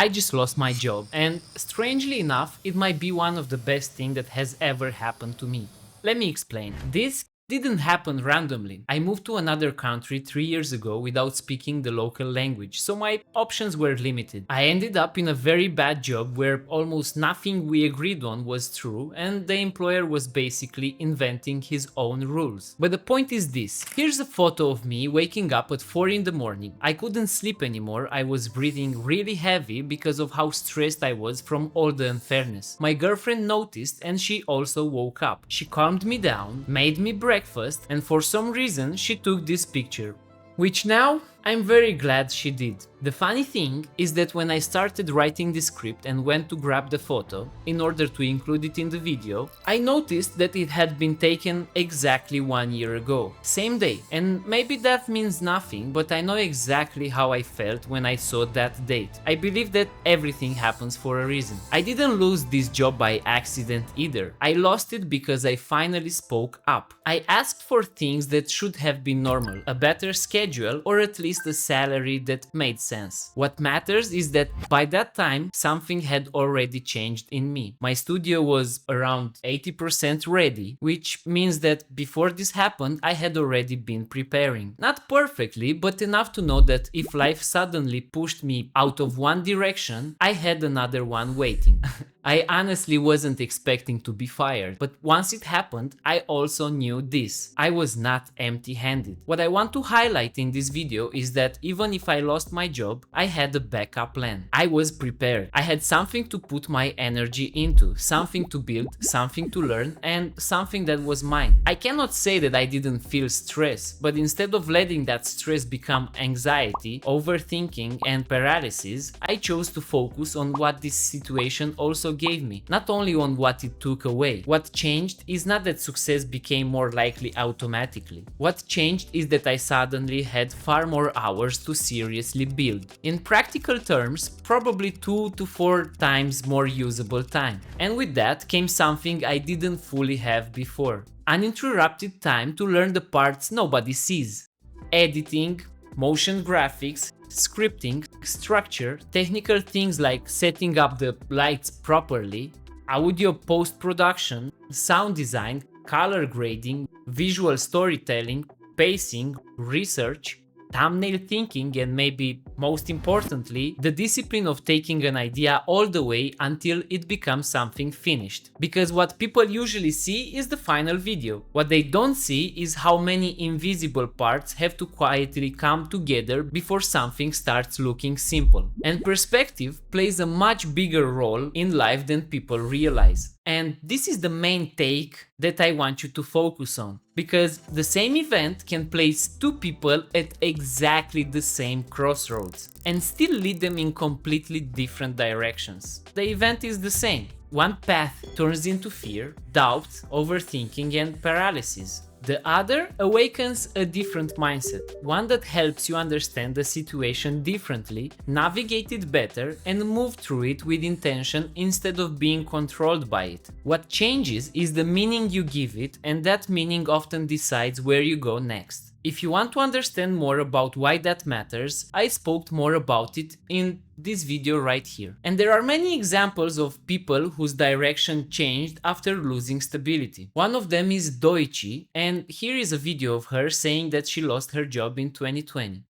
I just lost my job, and strangely enough, it might be one of the best things that has ever happened to me. Let me explain. This didn't happen randomly. I moved to another country 3 years ago without speaking the local language, so my options were limited. I ended up in a very bad job where almost nothing we agreed on was true, and the employer was basically inventing his own rules. But the point is this: here's a photo of me waking up at 4 in the morning. I couldn't sleep anymore, I was breathing really heavy because of how stressed I was from all the unfairness. My girlfriend noticed and she also woke up. She calmed me down, made me breakfast, and for some reason she took this picture. Which now, I'm very glad she did. The funny thing is that when I started writing the script and went to grab the photo in order to include it in the video, I noticed that it had been taken exactly 1 year ago. Same day. And maybe that means nothing, but I know exactly how I felt when I saw that date. I believe that everything happens for a reason. I didn't lose this job by accident either. I lost it because I finally spoke up. I asked for things that should have been normal, a better schedule, or at least a salary that made sense. What matters is that by that time, something had already changed in me. My studio was around 80% ready, which means that before this happened, I had already been preparing. Not perfectly, but enough to know that if life suddenly pushed me out of one direction, I had another one waiting. I honestly wasn't expecting to be fired, but once it happened, I also knew this: I was not empty-handed. What I want to highlight in this video is that even if I lost my job, I had a backup plan. I was prepared. I had something to put my energy into, something to build, something to learn, and something that was mine. I cannot say that I didn't feel stress, but instead of letting that stress become anxiety, overthinking, and paralysis, I chose to focus on what this situation also gave me, not only on what it took away. What changed is not that success became more likely automatically. What changed is that I suddenly had far more hours to seriously build. In practical terms, probably 2 to 4 times more usable time. And with that came something I didn't fully have before: uninterrupted time to learn the parts nobody sees. Editing, motion graphics, scripting, structure, technical things like setting up the lights properly, audio post-production, sound design, color grading, visual storytelling, pacing, research, thumbnail thinking, and maybe most importantly, the discipline of taking an idea all the way until it becomes something finished. Because what people usually see is the final video. What they don't see is how many invisible parts have to quietly come together before something starts looking simple. And perspective plays a much bigger role in life than people realize. And this is the main take that I want you to focus on, because the same event can place two people at exactly the same crossroads and still lead them in completely different directions. The event is the same. One path turns into fear, doubt, overthinking, and paralysis. The other awakens a different mindset, one that helps you understand the situation differently, navigate it better, and move through it with intention instead of being controlled by it. What changes is the meaning you give it, and that meaning often decides where you go next. If you want to understand more about why that matters, I spoke more about it in this video right here. And there are many examples of people whose direction changed after losing stability. One of them is Doichi, and here is a video of her saying that she lost her job in 2020.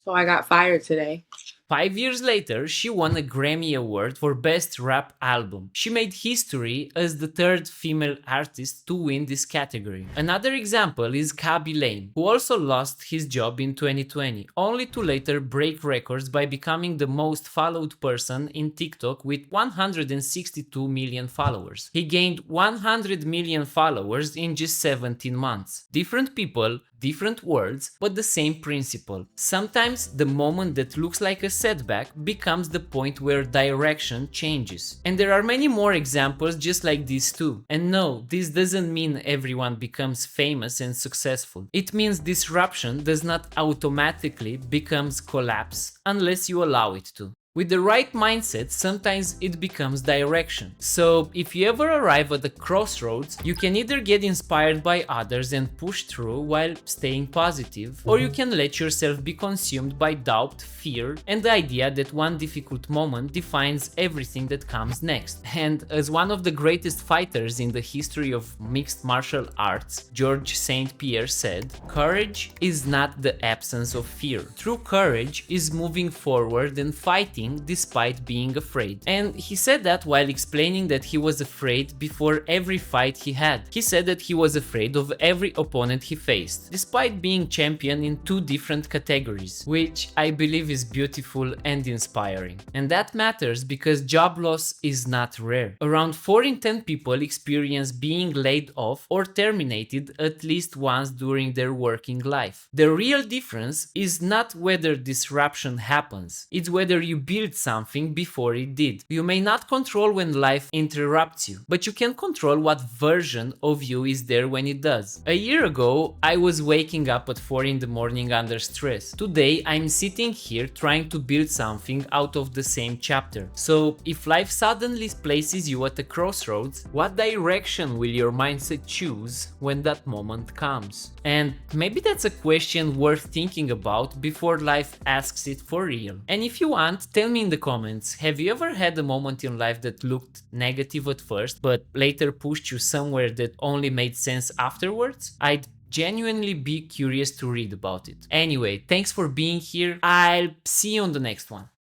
So I got fired today. 5 years later, she won a Grammy Award for Best Rap Album. She made history as the third female artist to win this category. Another example is Kaby Lame, who also lost his job in 2020, only to later break records by becoming the most followed person in TikTok with 162 million followers. He gained 100 million followers in just 17 months. Different people, different words, but the same principle. Sometimes the moment that looks like a setback becomes the point where direction changes. And there are many more examples just like this too. And no, this doesn't mean everyone becomes famous and successful. It means disruption does not automatically becomes collapse unless you allow it to. With the right mindset, sometimes it becomes direction. So, if you ever arrive at a crossroads, you can either get inspired by others and push through while staying positive, or you can let yourself be consumed by doubt, fear, and the idea that one difficult moment defines everything that comes next. And as one of the greatest fighters in the history of mixed martial arts, George St. Pierre said, "Courage is not the absence of fear. True courage is moving forward and fighting despite being afraid." And he said that while explaining that he was afraid before every fight he had. He said that he was afraid of every opponent he faced, despite being champion in two different categories, which I believe is beautiful and inspiring. And that matters because job loss is not rare. Around 4 in 10 people experience being laid off or terminated at least once during their working life. The real difference is not whether disruption happens, it's whether you build something before it did. You may not control when life interrupts you, but you can control what version of you is there when it does. A year ago, I was waking up at 4 in the morning under stress. Today, I'm sitting here trying to build something out of the same chapter. So, if life suddenly places you at a crossroads, what direction will your mindset choose when that moment comes? And maybe that's a question worth thinking about before life asks it for real. And if you want, tell me in the comments, have you ever had a moment in life that looked negative at first, but later pushed you somewhere that only made sense afterwards? I'd genuinely be curious to read about it. Anyway, thanks for being here. I'll see you on the next one.